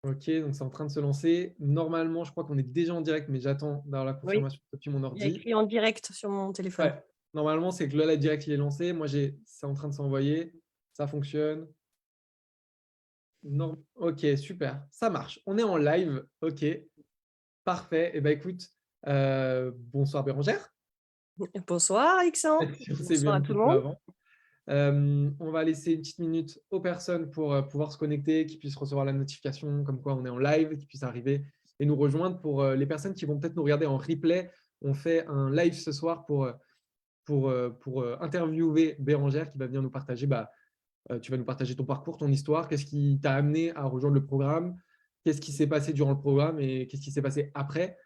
Ok, donc c'est en train de se lancer. Normalement, je crois qu'on est déjà en direct, mais j'attends d'avoir la Oui, confirmation depuis mon il y a ordi. écrit en direct sur mon téléphone. Ouais, normalement, c'est que le live direct, il est lancé. Moi, c'est en train de s'envoyer. Ça fonctionne. Non. Ok, super. Ça marche. On est en live. Ok, parfait. Eh ben, écoute, bonsoir Bérangère. Bonsoir Alexandre, Si on s'est vu bonsoir un à tout petit le peu monde. avant. On va laisser une petite minute aux personnes pour pouvoir se connecter, qu'ils puissent recevoir la notification comme quoi on est en live, qu'ils puissent arriver et nous rejoindre. Pour les personnes qui vont peut-être nous regarder en replay, on fait un live ce soir pour interviewer Bérangère qui va venir nous partager. Tu vas nous partager ton parcours, ton histoire, qu'est-ce qui t'a amené à rejoindre le programme, qu'est-ce qui s'est passé durant le programme et qu'est-ce qui s'est passé après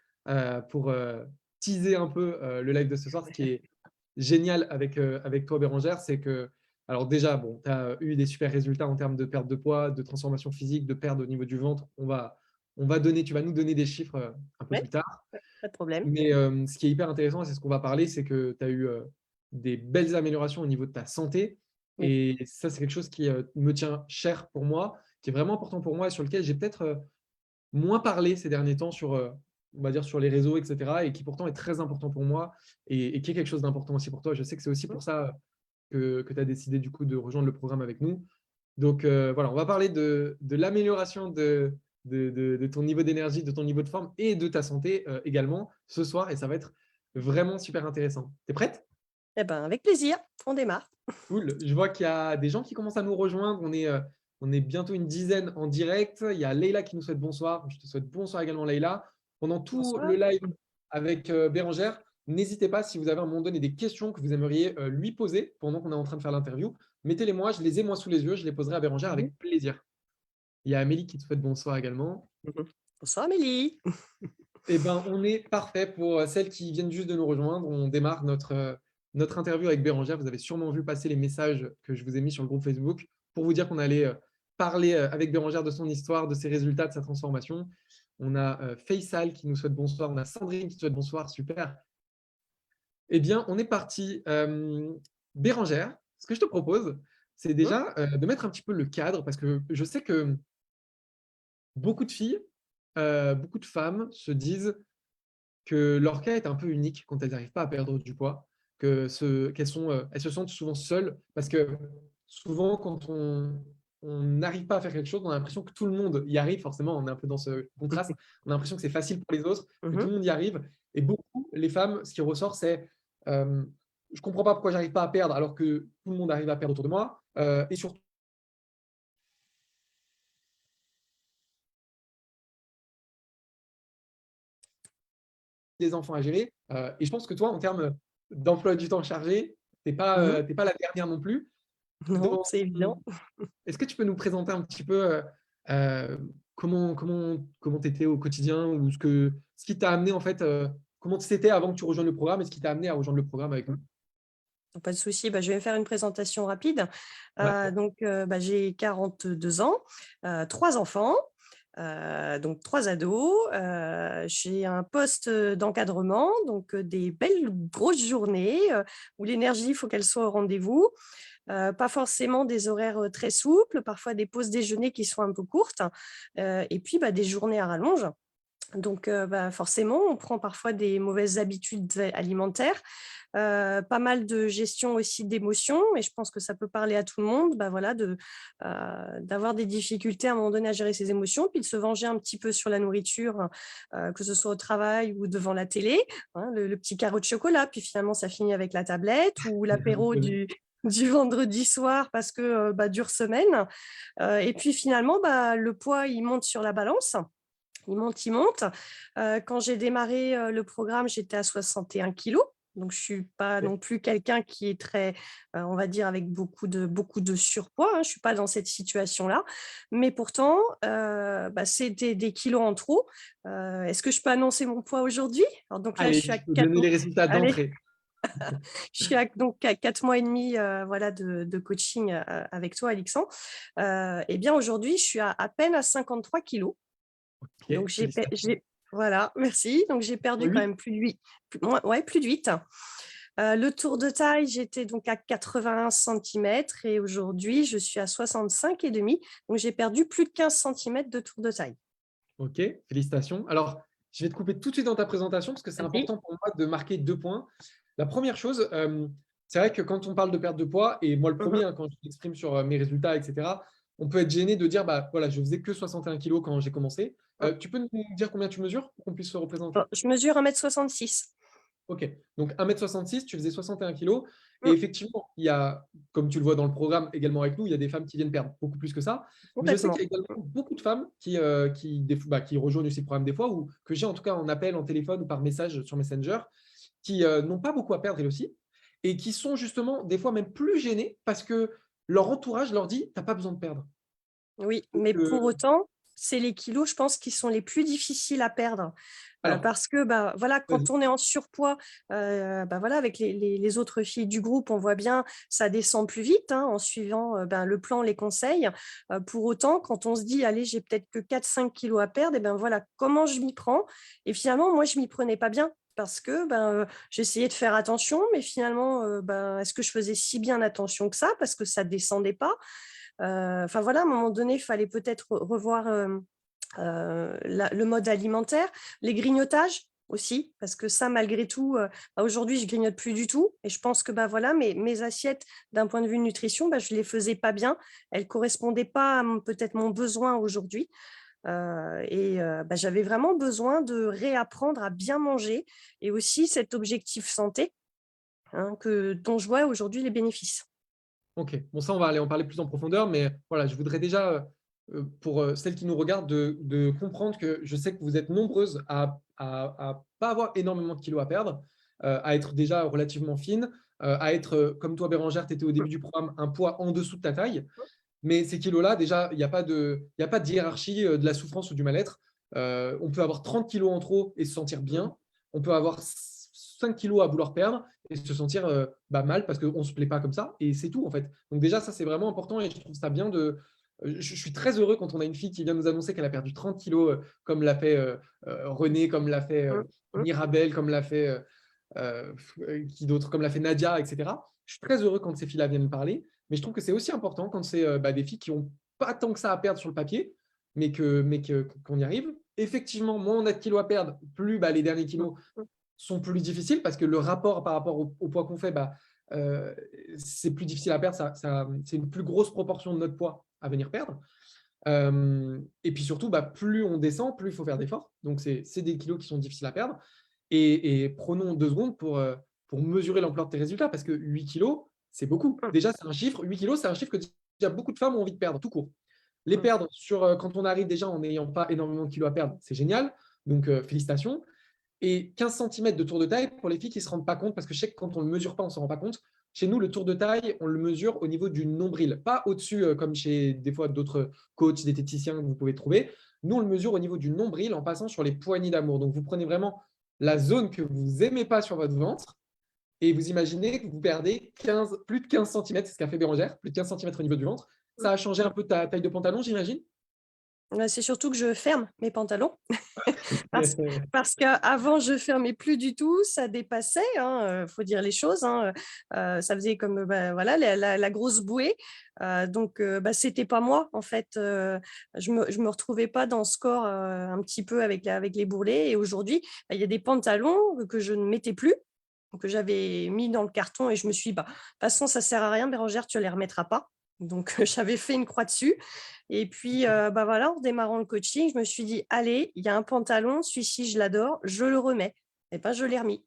pour teaser un peu le live de ce soir. Ce qui est génial avec toi, Bérangère, c'est que, alors déjà, bon, tu as eu des super résultats en termes de perte de poids, de transformation physique, de perte au niveau du ventre. Tu vas nous donner des chiffres un peu Oui, plus tard. pas de problème. Mais ce qui est hyper intéressant, c'est ce qu'on va parler, c'est que tu as eu des belles améliorations au niveau de ta santé. Oui. Et ça, c'est quelque chose qui me tient cher pour moi, qui est vraiment important pour moi et sur lequel j'ai peut-être moins parlé ces derniers temps sur, on va dire, sur les réseaux, etc. Et qui pourtant est très important pour moi et qui est quelque chose d'important aussi pour toi. Je sais que c'est aussi pour ça que tu as décidé du coup de rejoindre le programme avec nous. Donc voilà, on va parler de l'amélioration de ton niveau d'énergie, de ton niveau de forme et de ta santé également ce soir et ça va être vraiment super intéressant. T'es prête? Eh ben, avec plaisir, on démarre. Cool. Je vois qu'il y a des gens qui commencent à nous rejoindre. On est bientôt une dizaine en direct. Il y a Leïla qui nous souhaite bonsoir. Je te souhaite bonsoir également, Leïla. Pendant tout Bonsoir. le live avec Bérangère, n'hésitez pas si vous avez à un moment donné des questions que vous aimeriez lui poser pendant qu'on est en train de faire l'interview. Mettez-les moi, je les ai moi sous les yeux. Je les poserai à Bérangère Mhm. avec plaisir. Il y a Amélie qui te souhaite bonsoir également. Mhm. Bonsoir Amélie. Eh ben, on est parfait pour celles qui viennent juste de nous rejoindre. On démarre notre interview avec Bérangère. Vous avez sûrement vu passer les messages que je vous ai mis sur le groupe Facebook pour vous dire qu'on allait parler avec Bérangère de son histoire, de ses résultats, de sa transformation. On a Faisal qui nous souhaite bonsoir. On a Sandrine qui souhaite bonsoir. Super. Eh bien, on est parti. Bérangère, ce que je te propose, c'est Mhm. déjà de mettre un petit peu le cadre parce que je sais que beaucoup de filles, beaucoup de femmes se disent que leur cas est un peu unique quand elles n'arrivent pas à perdre du poids, elles se sentent souvent seules parce que souvent quand on n'arrive pas à faire quelque chose, on a l'impression que tout le monde y arrive, forcément, on est un peu dans ce contraste, on a l'impression que c'est facile pour les autres, que tout Mhm. le monde y arrive, et beaucoup, les femmes, ce qui ressort, c'est euh, je comprends pas pourquoi j'arrive pas à perdre alors que tout le monde arrive à perdre autour de moi, et surtout des enfants à gérer. Et je pense que toi, en termes d'emploi du temps chargé, Mhm. t'es pas la dernière non plus. Non, Donc, c'est évident. est-ce que tu peux nous présenter un petit peu euh, comment tu étais au quotidien ou ce qui t'a amené en fait, comment c'était avant que tu rejoignes le programme et ce qui t'a amené à rejoindre le programme avec nous? Pas de souci, bah, je vais faire une présentation rapide. Ouais. Bah, j'ai 42 ans, 3 enfants, donc 3 ados. J'ai un poste d'encadrement, donc des belles grosses journées où l'énergie, il faut qu'elle soit au rendez-vous. Pas forcément des horaires très souples, parfois des pauses déjeuner qui sont un peu courtes, et puis bah, des journées à rallonge. Donc, bah, forcément, on prend parfois des mauvaises habitudes alimentaires, pas mal de gestion aussi d'émotions et je pense que ça peut parler à tout le monde, bah, voilà, d'avoir des difficultés à un moment donné à gérer ses émotions, puis de se venger un petit peu sur la nourriture, que ce soit au travail ou devant la télé, hein, le petit carreau de chocolat, puis finalement ça finit avec la tablette ou On l'apéro connaît. du vendredi soir parce que, bah, dure semaine, et puis finalement, bah, le poids, il monte sur la balance. Il monte, il monte. Quand j'ai démarré, le programme, j'étais à 61 kilos. Donc je suis pas non plus quelqu'un qui est très, on va dire avec beaucoup de surpoids, hein. Je suis pas dans cette situation-là. Mais pourtant, bah, c'était des kilos en trop. Est-ce que je peux annoncer mon poids aujourd'hui? Alors donc là, je Allez, suis à tu peux 4 donner les résultats allez, d'entrée. donc à 4 mois et demi, voilà de coaching, avec toi, Alexandre. Et bien aujourd'hui, je suis à peine à 53 kilos. Donc Ok, félicitations. voilà, merci. Donc j'ai perdu quand Oui. même plus de 8, plus de 8. Le tour de taille, j'étais donc à 81 centimètres et aujourd'hui, je suis à 65 et demi. Donc j'ai perdu plus de 15 centimètres de tour de taille. OK, félicitations. Alors, je vais te couper tout de suite dans ta présentation parce que c'est Vas-y. important pour moi de marquer 2 points. La première chose, c'est vrai que quand on parle de perte de poids et moi le Mhm. premier, hein, quand je m'exprime sur, mes résultats et cetera, on peut être gêné de dire: «Bah, voilà, je faisais que 61 kilos quand j'ai commencé». Tu peux nous dire combien tu mesures pour qu'on puisse se représenter? Je mesure 1,66 m. OK, donc 1,66 m, tu faisais 61 kilos et Mm, effectivement, il y a, comme tu le vois dans le programme également avec nous, il y a des femmes qui viennent perdre beaucoup plus que ça. Mais je sais qu'il y complètement. a également beaucoup de femmes qui rejoignent aussi le programme des fois ou que j'ai en tout cas en appel, en téléphone ou par message sur Messenger, qui, n'ont pas beaucoup à perdre elles aussi et qui sont justement des fois même plus gênées parce que leur entourage leur dit: «Tu as pas besoin de perdre». Oui, mais pour Heu, autant, c'est les kilos, je pense, qui sont les plus difficiles à perdre. alors, Parce que, bah, voilà, vas-y. quand on est en surpoids, bah, voilà, avec les autres filles du groupe, on voit bien, ça descend plus vite, hein, en suivant, ben, le plan, les conseils. Pour autant, quand on se dit: «Allez, j'ai peut-être que 4, 5 kilos à perdre» et ben, voilà, comment je m'y prends? Et finalement, moi, je m'y prenais pas bien parce que, ben, j'essayais de faire attention, mais finalement, ben, est-ce que je faisais si bien attention que ça? Parce que ça descendait pas. Enfin voilà, à un moment donné, il fallait peut-être revoir, le mode alimentaire, les grignotages aussi, parce que ça, malgré tout, bah, aujourd'hui, je grignote plus du tout et je pense que, bah, voilà, mes assiettes, d'un point de vue nutrition, bah, je les faisais pas bien. Elles correspondaient pas à mon peut-être mon besoin aujourd'hui, bah, j'avais vraiment besoin de réapprendre à bien manger et aussi cet objectif santé, hein, dont je vois aujourd'hui les bénéfices. OK. Bon, ça, on va aller en parler plus en profondeur, mais voilà, je voudrais déjà, pour, celles qui nous regardent, de comprendre que je sais que vous êtes nombreuses à pas avoir énormément de kilos à perdre, à être déjà relativement fines, à être, comme toi Bérangère, tu étais au début du programme, un poids en dessous de ta taille. Mais ces kilos-là, déjà, il y a pas de hiérarchie, de la souffrance ou du mal-être. On peut avoir 30 kilos en trop et se sentir bien. On peut avoir 5 kilos à vouloir perdre et se sentir, bah, mal parce qu'on ne se plaît pas comme ça et c'est tout, en fait. Donc déjà, ça, c'est vraiment important et je trouve ça bien de je suis très heureux quand on a une fille qui vient nous annoncer qu'elle a perdu 30 kilos, comme l'a fait, Renée, comme l'a fait, Mmh, mmh. Mirabel, comme l'a fait, qui d'autre? Comme l'a fait Nadia, et cetera. Je suis très heureux quand ces filles-là viennent me parler, mais je trouve que c'est aussi important quand c'est bah, des filles qui n'ont pas tant que ça à perdre sur le papier, qu'on y arrive. Effectivement, moins on a de kilos à perdre, plus bah, les derniers Mmh kilos mh. sont plus difficiles parce que le rapport par rapport au poids qu'on fait, bah, c'est plus difficile à perdre. C'est une plus grosse proportion de notre poids à venir perdre. Et puis surtout, bah, plus on descend, plus il faut faire d'efforts. Donc, c'est des kilos qui sont difficiles à perdre. Et prenons 2 secondes pour mesurer l'ampleur de tes résultats parce que 8 kilos, c'est beaucoup. Mmh, Déjà, c'est un chiffre. 8 kilos, c'est un chiffre que déjà beaucoup de femmes ont envie de perdre, tout court. Les mmh. perdre quand on arrive déjà en n'ayant pas énormément de kilos à perdre, c'est génial. Donc, félicitations. Et 15 centimètres de tour de taille pour les filles qui ne se rendent pas compte, parce que je sais que quand on ne le mesure pas, on ne s'en rend pas compte. Chez nous, le tour de taille, on le mesure au niveau du nombril, pas au-dessus, comme chez des fois d'autres coachs, diététiciens que vous pouvez trouver. Nous, on le mesure au niveau du nombril en passant sur les poignées d'amour. Donc, vous prenez vraiment la zone que vous n'aimez pas sur votre ventre et vous imaginez que vous perdez plus de 15 centimètres, c'est ce qu'a fait Bérangère, plus de 15 centimètres au niveau du ventre. Ça a changé un peu ta taille de pantalon, j'imagine. C'est surtout que je ferme mes pantalons parce parce qu'avant je fermais plus du tout, ça dépassait, hein, faut dire les choses, hein, ça faisait comme, bah, voilà la grosse bouée, donc bah, c'était pas moi en fait, je me retrouvais pas dans ce corps, un petit peu avec les bourrelets et aujourd'hui, bah, il y a des pantalons que je ne mettais plus, que j'avais mis dans le carton et je me suis dit: «Bah, de toute façon ça sert à rien Bérangère, tu les remettras pas». Donc j'avais fait une croix dessus et puis, bah, voilà, en démarrant le coaching, je me suis dit: «Allez, il y a un pantalon, celui-ci je l'adore, je le remets» et ben, je l'ai remis.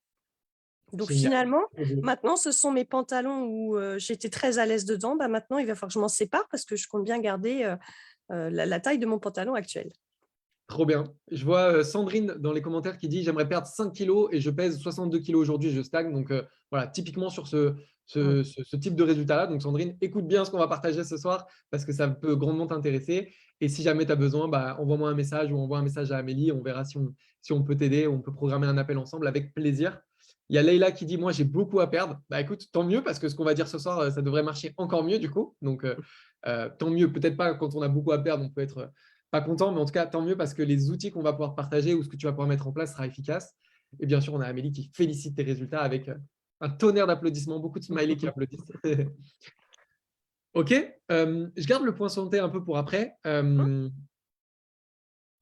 Donc Génial. finalement, maintenant ce sont mes pantalons où, j'étais très à l'aise dedans, bah, maintenant il va falloir que je m'en sépare parce que je compte bien garder, la taille de mon pantalon actuel. Trop bien. Je vois Sandrine dans les commentaires qui dit: «J'aimerais perdre 5 kilos et je pèse 62 kilos aujourd'hui, je stagne». Donc, voilà, typiquement sur Mmh. ce type de résultat-là. Donc, Sandrine, écoute bien ce qu'on va partager ce soir parce que ça peut grandement t'intéresser. Et si jamais tu as besoin, bah, envoie-moi un message ou envoie un message à Amélie. On verra si on peut t'aider. On peut programmer un appel ensemble avec plaisir. Il y a Leïla qui dit: «Moi, j'ai beaucoup à perdre». Bah, écoute, tant mieux parce que ce qu'on va dire ce soir, ça devrait marcher encore mieux du coup. Donc, tant mieux. Peut-être pas quand on a beaucoup à perdre, on peut être pas content, mais en tout cas, tant mieux parce que les outils qu'on va pouvoir partager ou ce que tu vas pouvoir mettre en place sera efficace. Et bien sûr, on a Amélie qui félicite tes résultats avec un tonnerre d'applaudissements, beaucoup de smileys qui applaudissent. OK, je garde le point santé un peu pour après.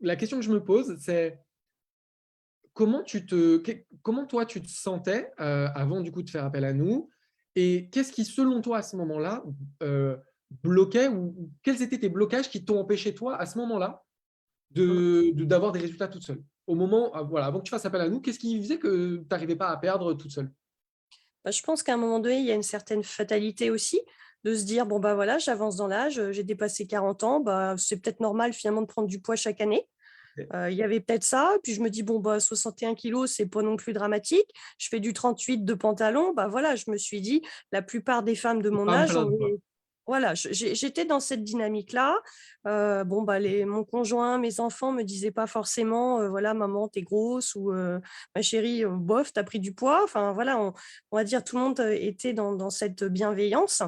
la question que je me pose, c'est comment toi tu te sentais avant du coup de faire appel à nous et qu'est-ce qui selon toi à ce moment-là bloquait ou quels étaient tes blocages qui t'ont empêché toi à ce moment-là d'avoir des résultats toute seule? Au moment, voilà, avant que tu fasses appel à nous, qu'est-ce qui faisait que tu n'arrivais pas à perdre toute seule? Bah, je pense qu'à un moment donné, il y a une certaine fatalité aussi, de se dire: «Bon, bah, voilà, j'avance dans l'âge, j'ai dépassé 40 ans, bah, c'est peut-être normal finalement de prendre du poids chaque année». OK. Il y avait peut-être ça, puis je me dis: «Bon, bah, 61 kilos, c'est pas non plus dramatique». Je fais du 38 de pantalon, bah, voilà, je me suis dit: «La plupart des femmes de C'est mon pas un âge, câlin on de quoi. est». Voilà, j'étais dans cette dynamique-là. Bon, bah, mon conjoint, mes enfants me disaient pas forcément, voilà: «Maman, tu es grosse» ou «Ma chérie, bof, tu as pris du poids». Enfin voilà, on va dire tout le monde, était dans cette bienveillance.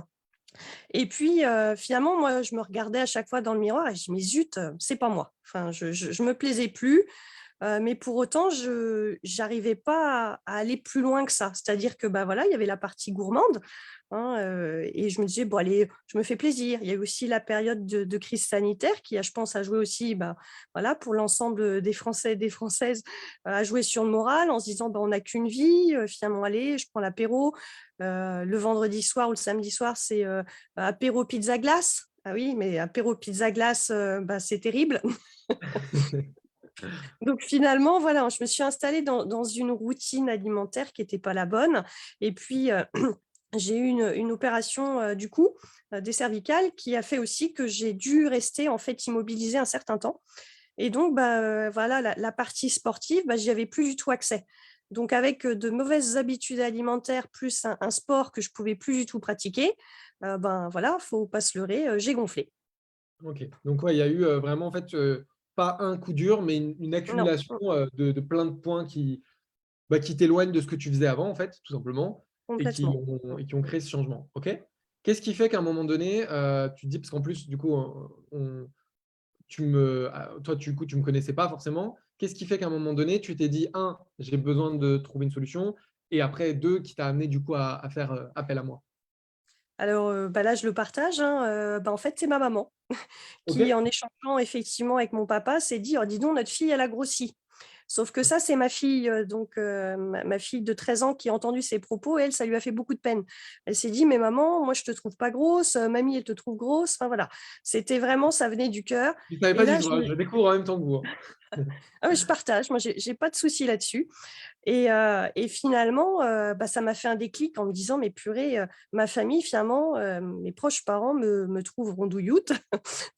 Et puis, finalement, moi, je me regardais à chaque fois dans le miroir et je dis: «Mais zut, c'est pas moi». Enfin, je me plaisais plus, mais pour autant, je j'arrivais pas à aller plus loin que ça. C'est-à-dire que, bah, voilà, il y avait la partie gourmande, hein, et je me disais: «Bon allez, je me fais plaisir». Il y a eu aussi la période de crise sanitaire qui a, je pense, a joué aussi, bah, voilà, pour l'ensemble des Français et des Françaises, a joué sur le moral en se disant: «Bah, on n'a qu'une vie, finalement, allez, je prends l'apéro». Le vendredi soir ou le samedi soir, c'est, apéro pizza glace. Ah oui, mais apéro pizza glace, bah, c'est terrible. Donc finalement, voilà, je me suis installée dans une routine alimentaire qui était pas la bonne et puis, j'ai eu une opération, du cou, des cervicales qui a fait aussi que j'ai dû rester, en fait, immobilisée un certain temps et donc bah, voilà, la partie sportive, bah, j'y avais plus du tout accès. Donc avec, de mauvaises habitudes alimentaires plus un sport que je pouvais plus du tout pratiquer, ben, voilà, faut pas se leurrer, j'ai gonflé. OK. Donc ouais, il y a eu, vraiment en fait, pas un coup dur, mais une Non, accumulation, de plein de points qui t'éloignent de ce que tu faisais avant en fait, tout simplement et complètement. qui ont créé ce changement. OK. Qu'est-ce qui fait qu'à un moment donné, tu te dis parce qu'en plus du coup, toi du coup, tu me connaissais pas forcément. Qu'est-ce qui fait qu'à un moment donné, tu t'es dit: «1, j'ai besoin de trouver une solution» et après 2, qui t'a amené du coup à faire, appel à moi? Alors, bah, là, je le partage, hein, bah, en fait, c'est ma maman qui, OK. en échangeant effectivement avec mon papa, s'est dit: «Oh dis donc, notre fille, elle a grossi». Sauf que ça, c'est ma fille, donc ma fille de 13 ans qui a entendu ces propos, elle, ça lui a fait beaucoup de peine. Elle s'est dit: «Mais maman, moi je te trouve pas grosse, mamie elle te trouve grosse». Enfin voilà, c'était vraiment ça venait du cœur Je savais et pas du là tout, hein, je découvre en même temps que vous, hein. ah ouais, je partage, moi j'ai pas de souci là-dessus. Et finalement, bah, ça m'a fait un déclic en me disant: «Mais purée, ma famille finalement, mes proches parents me trouvent rondouilloute».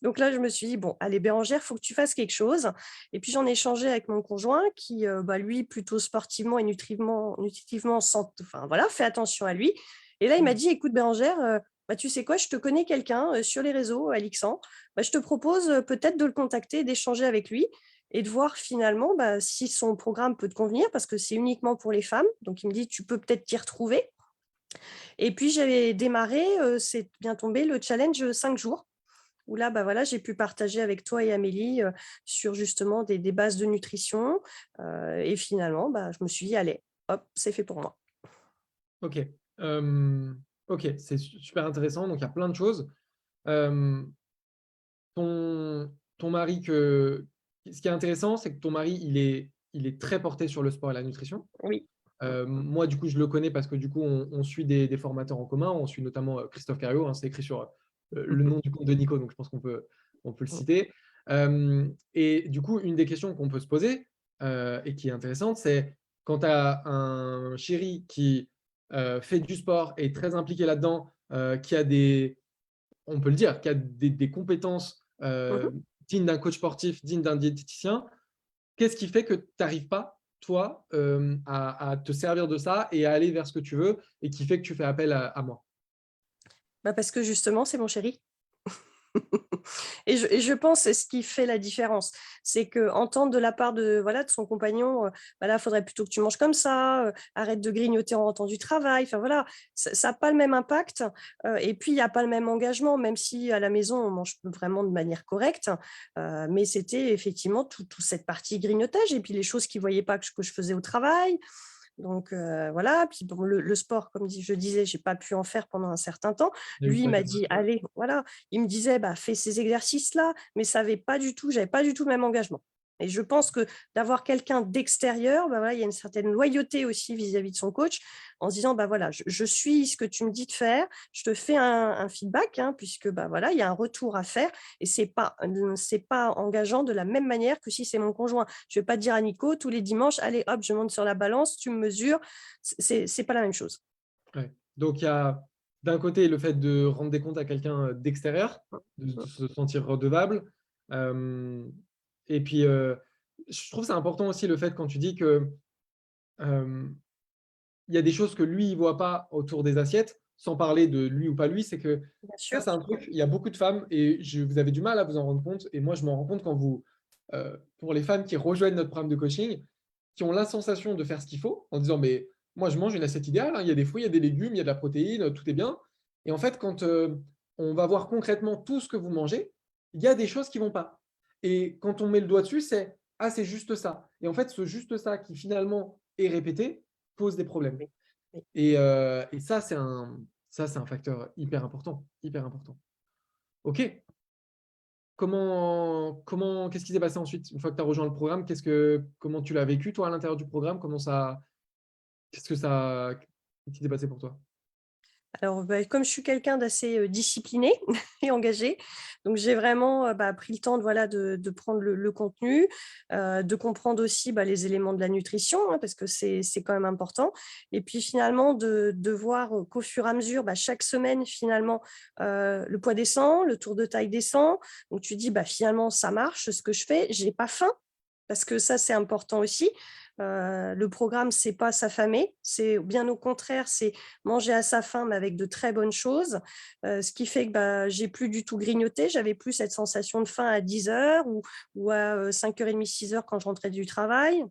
Donc là, je me suis dit: «Bon, allez Bérangère, faut que tu fasses quelque chose» et puis j'en ai échangé avec mon conjoint qui, bah, lui plutôt sportivement et nutritivement enfin voilà, fait attention à lui et là, il m'a Mmh. dit: «Écoute Bérangère, bah, tu sais quoi? Je te connais quelqu'un, sur les réseaux, Alixan. Bah, je te propose, peut-être de le contacter et d'échanger avec lui et de voir finalement, bah, si son programme peut te convenir parce que c'est uniquement pour les femmes». Donc il me dit: «Tu peux peut-être t'y retrouver» et puis j'avais démarré, c'est bien tombé le challenge, 5 jours où là, bah, voilà, j'ai pu partager avec toi et Amélie, sur justement des bases de nutrition, et finalement, bah, je me suis dit: «Allez, hop, c'est fait pour moi». OK. OK, c'est super intéressant, donc il y a plein de choses. Hem, ton mari ce qui est intéressant, c'est que ton mari, il est très porté sur le sport et la nutrition. Oui. Moi, du coup, je le connais parce que, du coup, on suit des formateurs en commun. On suit notamment, Christophe Cario, hein, c'est écrit sur, le nom du compte de Nico, donc je pense qu'on peut le citer. Et du coup, une des questions qu'on peut se poser, et qui est intéressante, c'est quand tu as un chéri qui, fait du sport, est très impliqué là-dedans, qui a on peut le dire, qui a des compétences, Mmh. dignes d'un coach sportif, dignes d'un diététicien. Qu'est-ce qui fait que tu n'arrives pas, toi, à te servir de ça et à aller vers ce que tu veux et qui fait que tu fais appel à moi? Bah, parce que justement, c'est mon chéri. Et je pense c'est ce qui fait la différence. C'est qu'entendre de la part de, voilà, de son compagnon, bah, là, il faudrait plutôt que tu manges comme ça, arrête de grignoter en rentrant du travail. Enfin voilà, ça a pas le même impact, et puis il y a pas le même engagement, même si à la maison, on mange vraiment de manière correcte, mais c'était effectivement toute cette partie grignotage et puis les choses qu'il voyait pas que je faisais au travail. Donc voilà, puis bon, le sport, comme je disais, j'ai pas pu en faire pendant un certain temps. Il y a une Lui, il m'a certaine dit: ouais. «Allez», voilà, il me disait: «Bah, fais ces exercices-là», mais ça avait pas du tout j'avais pas du tout le même engagement. Et je pense que d'avoir quelqu'un d'extérieur, bah, voilà, il y a une certaine loyauté aussi vis-à-vis de son coach en se disant, bah, voilà, je suis ce que tu me dis de faire, je te fais un feedback, hein, puisque bah, voilà, il y a un retour à faire et c'est pas engageant de la même manière que si c'est mon conjoint. Je vais pas dire à Nico tous les dimanches, allez hop, je monte sur la balance, tu me mesures. C'est pas la même chose. Ouais. Donc, il y a d'un côté le fait de rendre des comptes à quelqu'un d'extérieur, de Mmh. se sentir redevable. Euh, et puis, je trouve ça important aussi le fait quand tu dis que euh, il y a des choses que lui, il voit pas autour des assiettes, sans parler de lui ou pas lui, c'est que Bien ça, sûr. c'est un truc, il y a beaucoup de femmes, et vous avez du mal à vous en rendre compte, et moi, je m'en rends compte quand pour les femmes qui rejoignent notre programme de coaching, qui ont la sensation de faire ce qu'il faut, en disant, mais moi, je mange une assiette idéale, hein, il y a des fruits, il y a des légumes, il y a de la protéine, tout est bien. Et en fait, quand on va voir concrètement tout ce que vous mangez, il y a des choses qui vont pas. Et quand on met le doigt dessus, c'est, ah, c'est juste ça. Et en fait, ce juste ça qui finalement est répété, pose des problèmes. Oui, oui. Et ça, c'est un facteur hyper important, hyper important. OK. Qu'est-ce qui s'est passé ensuite une fois que tu as rejoint le programme? Comment tu l'as vécu, toi, à l'intérieur du programme? Qu'est-ce qui s'est passé pour toi? Alors, bah, comme je suis quelqu'un d'assez, discipliné et engagé, donc j'ai vraiment, bah, pris le temps de voilà, de prendre le contenu, de comprendre aussi, bah, les éléments de la nutrition, hein, parce que c'est quand même important et puis finalement de voir, qu'au fur et à mesure, bah, chaque semaine finalement, le poids descend, le tour de taille descend. Donc tu dis: «Bah, finalement ça marche ce que je fais, j'ai pas faim». Parce que ça, c'est important aussi. Le programme, c'est pas s'affamer, c'est bien au contraire, c'est manger à sa faim, mais avec de très bonnes choses. Ce qui fait que, bah, j'ai plus du tout grignoté. J'avais plus cette sensation de faim à 10 heures ou à, 5h30, 6 heures quand je rentrais du travail.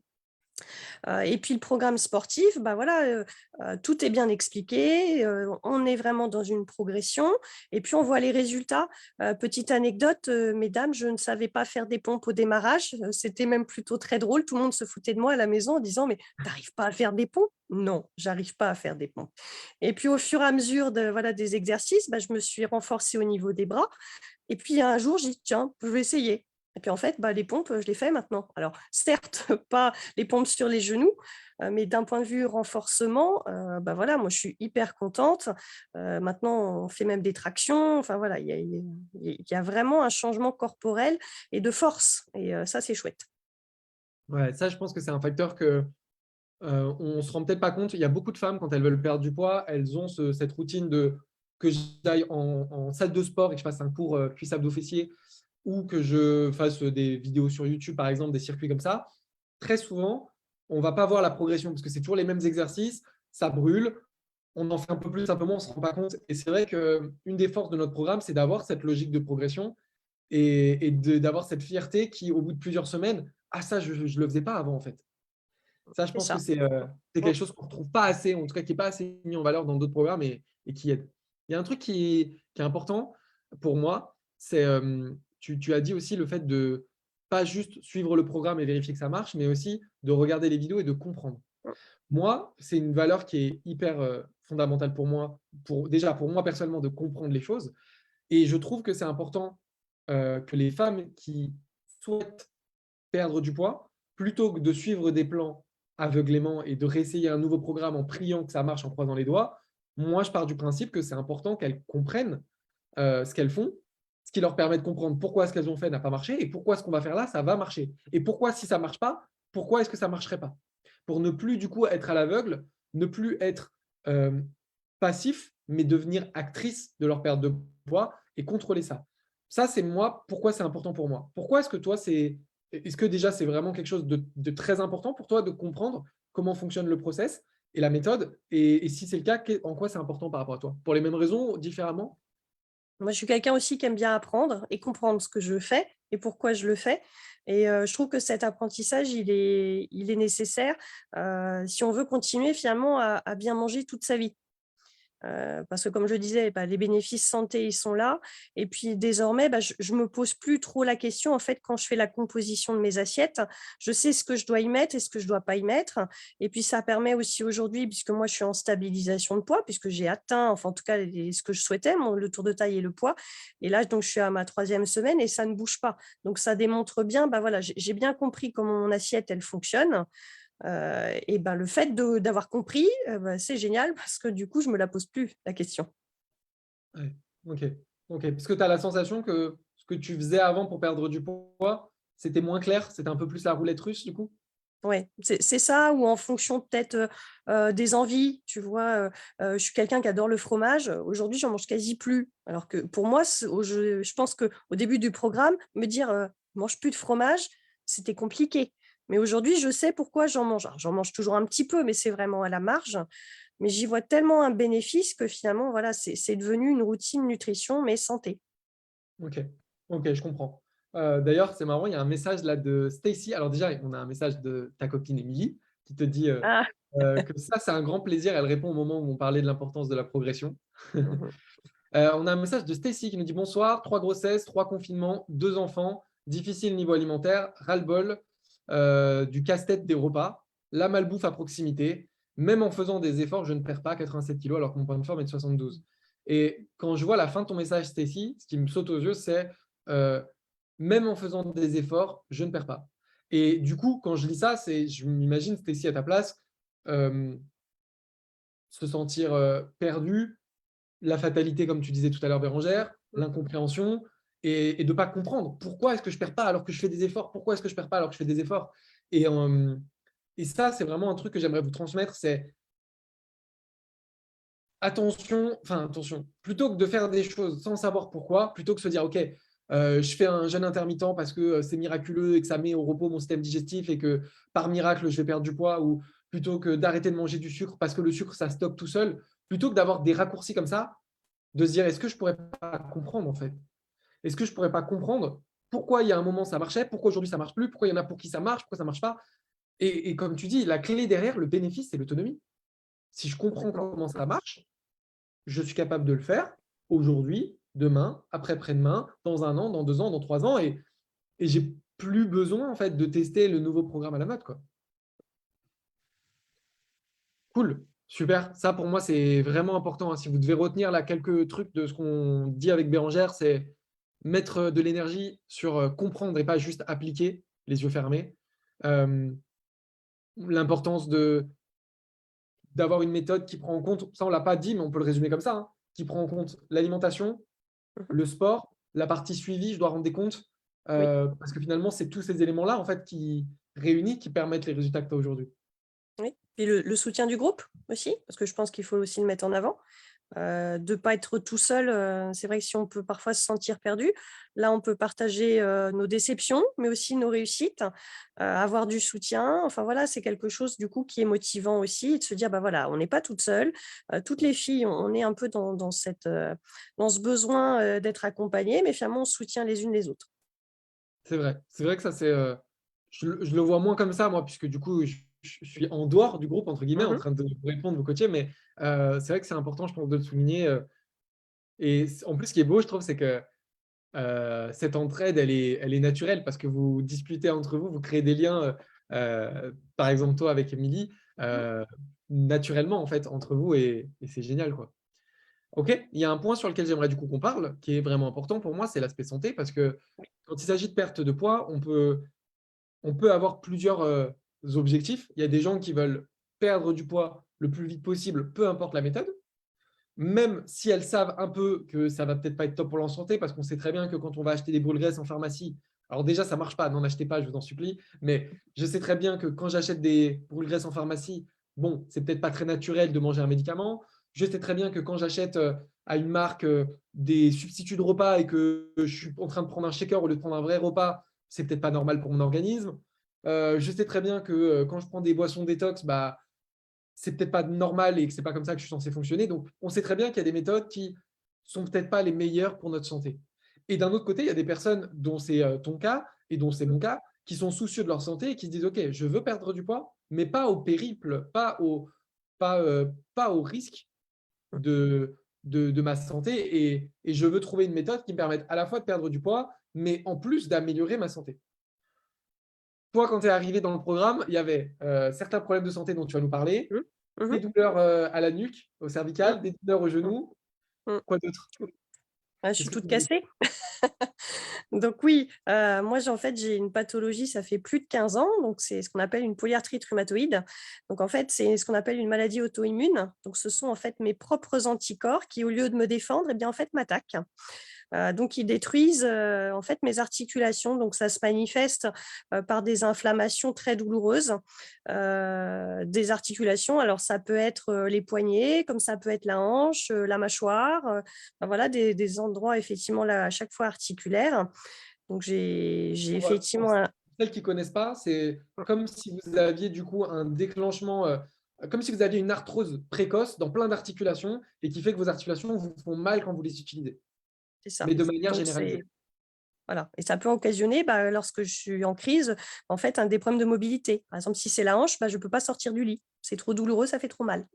Et puis le programme sportif, bah, voilà, tout est bien expliqué, on est vraiment dans une progression et puis on voit les résultats. Petite anecdote, mesdames, je ne savais pas faire des pompes au démarrage, c'était même plutôt très drôle. Tout le monde se foutait de moi à la maison en disant: «Mais tu arrives pas à faire des pompes?» Non, j'arrive pas à faire des pompes et puis au fur et à mesure de voilà, des exercices, bah, je me suis renforcée au niveau des bras et puis un jour, j'ai dit: «Tiens, je vais essayer» et puis en fait, bah, les pompes, je les fais maintenant. Alors certes, pas les pompes sur les genoux, mais d'un point de vue renforcement, bah, voilà, moi je suis hyper contente. Maintenant, on fait même des tractions, enfin voilà, il y a vraiment un changement corporel et de force et ça, c'est chouette. Ouais, ça, je pense que c'est un facteur que on se rend peut-être pas compte. Il y a beaucoup de femmes, quand elles veulent perdre du poids, elles ont cette routine de que j'aille en salle de sport et que je fasse un cours cuisse abdos fessiers ou que je fasse des vidéos sur YouTube, par exemple, des circuits comme ça. Très souvent, on ne va pas voir la progression parce que c'est toujours les mêmes exercices, ça brûle, on en fait un peu plus, un peu moins, on ne se rend pas compte. Et c'est vrai qu'une des forces de notre programme, c'est d'avoir cette logique de progression et d'avoir cette fierté qui, au bout de plusieurs semaines, ah ça, je ne le faisais pas avant en fait. Ça, je C'est pense que ça. c'est quelque chose qu'on ne retrouve pas assez, en tout cas qui n'est pas assez mis en valeur dans d'autres programmes et qui aide. Il y a un truc qui est important pour moi, c'est tu as dit aussi le fait de pas juste suivre le programme et vérifier que ça marche, mais aussi de regarder les vidéos et de comprendre. Moi, c'est une valeur qui est hyper fondamentale pour moi, déjà pour moi personnellement, de comprendre les choses. Et je trouve que c'est important que les femmes qui souhaitent perdre du poids, plutôt que de suivre des plans aveuglément et de réessayer un nouveau programme en priant que ça marche en croisant les doigts, moi, je pars du principe que c'est important qu'elles comprennent ce qu'elles font, ce qui leur permet de comprendre pourquoi ce qu'elles ont fait n'a pas marché et pourquoi ce qu'on va faire là, ça va marcher. Et pourquoi, si ça ne marche pas, pourquoi est-ce que ça ne marcherait pas? Pour ne plus, du coup, être à l'aveugle, ne plus être euh, passif, mais devenir actrice de leur perte de poids et contrôler ça. Ça, c'est moi, pourquoi c'est important pour moi. Pourquoi est-ce que toi, est-ce que déjà c'est vraiment quelque chose de très important pour toi de comprendre comment fonctionne le process et la méthode et si c'est le cas, en quoi c'est important par rapport à toi? Pour les mêmes raisons, différemment? Moi, je suis quelqu'un aussi qui aime bien apprendre et comprendre ce que je fais et pourquoi je le fais et je trouve que cet apprentissage, il est nécessaire, si on veut continuer finalement à bien manger toute sa vie. Parce que comme je disais, les bénéfices santé, ils sont là. Et puis désormais, je me pose plus trop la question. En fait, quand je fais la composition de mes assiettes, je sais ce que je dois y mettre et ce que je dois pas y mettre. Et puis ça permet aussi aujourd'hui, puisque moi je suis en stabilisation de poids, puisque j'ai atteint, enfin en tout cas ce que je souhaitais, le tour de taille et le poids. Et là, donc je suis à ma 3e semaine et ça ne bouge pas. Donc ça démontre bien, voilà, j'ai bien compris comment mon assiette, elle fonctionne. Et le fait d'avoir compris, c'est génial parce que du coup, je me la pose plus la question. Ouais. Ok. Ok. Parce que tu as la sensation que ce que tu faisais avant pour perdre du poids, c'était moins clair, c'était un peu plus la roulette russe du coup? Ouais, c'est ça ou en fonction peut-être, des envies, tu vois? Je suis quelqu'un qui adore le fromage. Aujourd'hui, j'en mange quasi plus. Alors que pour moi, je pense qu'au début du programme, me dire, «Mange plus de fromage», c'était compliqué. Mais aujourd'hui, je sais pourquoi j'en mange. Alors j'en mange toujours un petit peu, mais c'est vraiment à la marge. Mais j'y vois tellement un bénéfice que finalement, voilà, c'est devenu une routine nutrition, mais santé. Ok. Ok, je comprends. D'ailleurs, c'est marrant, il y a un message là de Stacy. Alors déjà, on a un message de ta copine Émilie qui te dit Ah! que ça, c'est un grand plaisir. Elle répond au moment où on parlait de l'importance de la progression. Mmh. On a un message de Stacy qui nous dit bonsoir, 3 grossesses, 3 confinements, 2 enfants, difficile niveau alimentaire, ras-le-bol du casse-tête des repas, la malbouffe à proximité. Même en faisant des efforts, je ne perds pas 87 kilos alors que mon point de forme est de 72. Et quand je vois la fin de ton message, Stacy, ce qui me saute aux yeux, c'est euh, même en faisant des efforts, je ne perds pas. Et du coup, quand je lis ça, je m'imagine Stacy à ta place, euh, se sentir perdu, la fatalité, comme tu disais tout à l'heure, Bérangère, l'incompréhension et de ne pas comprendre pourquoi est-ce que je ne perds pas alors que je fais des efforts, pourquoi est-ce que je ne perds pas alors que je fais des efforts. Et, euh, et ça, c'est vraiment un truc que j'aimerais vous transmettre, c'est attention, plutôt que de faire des choses sans savoir pourquoi, plutôt que se dire, OK, je fais un jeûne intermittent parce que c'est miraculeux et que ça met au repos mon système digestif et que par miracle, je vais perdre du poids, ou plutôt que d'arrêter de manger du sucre parce que le sucre, ça stocke tout seul, plutôt que d'avoir des raccourcis comme ça, de se dire, est-ce que je pourrais pas comprendre en fait? Est-ce que je pourrais pas comprendre pourquoi il y a un moment ça marchait, pourquoi aujourd'hui ça marche plus, pourquoi il y en a pour qui ça marche, pourquoi ça marche pas? Et comme tu dis, la clé derrière, le bénéfice, c'est l'autonomie. Si je comprends Complètement. comment ça marche, je suis capable de le faire aujourd'hui, demain, après-demain, dans 1 an, dans 2 ans, dans 3 ans, et j'ai plus besoin en fait de tester le nouveau programme à la mode, quoi. Cool, super. Ça pour moi c'est vraiment important, hein. Si vous devez retenir là quelques trucs de ce qu'on dit avec Bérangère, c'est mettre de l'énergie sur comprendre et pas juste appliquer les yeux fermés. Euh, L'importance d'avoir une méthode qui prend en compte, ça on l'a pas dit, mais on peut le résumer comme ça, hein, qui prend en compte l'alimentation, Mmh. le sport, la partie suivi, je dois rendre des comptes, Oui. parce que finalement, c'est tous ces éléments-là en fait qui réunis qui permettent les résultats que tu as aujourd'hui. Oui, et le soutien du groupe aussi, parce que je pense qu'il faut aussi le mettre en avant. De pas être tout seul, c'est vrai que si on peut parfois se sentir perdu, là, on peut partager, nos déceptions, mais aussi nos réussites, avoir du soutien. Enfin voilà, c'est quelque chose du coup qui est motivant aussi, de se dire: «Bah, voilà, on n'est pas toutes seules». Toutes les filles, on est un peu dans ce besoin, d'être accompagnées, mais finalement on se soutient les unes les autres. C'est vrai. C'est vrai que ça, je le vois moins comme ça, moi, puisque du coup, je suis en dehors du groupe, entre guillemets, en Mmh. train de vous répondre, vous coacher, mais c'est vrai que c'est important, je pense, de le souligner. En plus, ce qui est beau, je trouve, c'est que cette entraide, elle est naturelle parce que vous disputez entre vous, vous créez des liens, par exemple, toi avec Émilie, Mmh. euh, naturellement, en fait, entre vous, et c'est génial, quoi. Ok, il y a un point sur lequel j'aimerais du coup qu'on parle, qui est vraiment important pour moi, c'est l'aspect santé, parce que quand il s'agit de perte de poids, on peut avoir plusieurs objectifs. Il y a des gens qui veulent perdre du poids le plus vite possible, peu importe la méthode, même si elles savent un peu que ça va peut-être pas être top pour leur santé, parce qu'on sait très bien que quand on va acheter des brûle-graisses en pharmacie, alors déjà ça marche pas, n'en achetez pas, je vous en supplie, mais je sais très bien que quand j'achète des brûle-graisses en pharmacie, bon, c'est peut-être pas très naturel de manger un médicament. Je sais très bien que quand j'achète à une marque des substituts de repas et que je suis en train de prendre un shaker au lieu de prendre un vrai repas, c'est peut-être pas normal pour mon organisme. Je sais très bien que quand je prends des boissons détox, bah c'est peut-être pas normal et que c'est pas comme ça que je suis censé fonctionner. Donc, on sait très bien qu'il y a des méthodes qui sont peut-être pas les meilleures pour notre santé. Et d'un autre côté, il y a des personnes dont c'est ton cas et dont c'est mon cas, qui sont soucieux de leur santé et qui se disent, OK, je veux perdre du poids, mais pas au périple, pas au risque de ma santé et je veux trouver une méthode qui me permette à la fois de perdre du poids, mais en plus d'améliorer ma santé. Toi, quand tu es arrivé dans le programme, il y avait certains problèmes de santé dont tu vas nous parler, Mmh. Mmh. des douleurs à la nuque, au Mmh. cervical, des douleurs au Mmh. genou. Mmh. Quoi d'autre? Ouais, je suis Qu'est-ce que toute tu voulais? cassée. Donc oui, moi en fait, j'ai une pathologie, ça fait plus de 15 ans, donc c'est ce qu'on appelle une polyarthrite rhumatoïde. Donc en fait, c'est ce qu'on appelle une maladie auto-immune. Donc ce sont en fait mes propres anticorps qui, au lieu de me défendre, eh bien en fait m'attaquent. Donc ils détruisent, en fait mes articulations. Donc ça se manifeste, par des inflammations très douloureuses, des articulations. Alors ça peut être, les poignets, comme ça peut être la hanche, la mâchoire, enfin voilà des endroits effectivement là, à chaque fois articulaires. Donc j'ai Pour effectivement un celles qui ne connaissent pas, c'est comme si vous aviez du coup un déclenchement, comme si vous aviez une arthrose précoce dans plein d'articulations et qui fait que vos articulations vous font mal quand vous les utilisez, c'est ça. mais de manière Donc généralisée. c'est voilà et ça peut occasionner, bah, lorsque je suis en crise, en fait, des problèmes de mobilité. Par exemple, si c'est la hanche, bah, je ne peux pas sortir du lit. C'est trop douloureux, ça fait trop mal.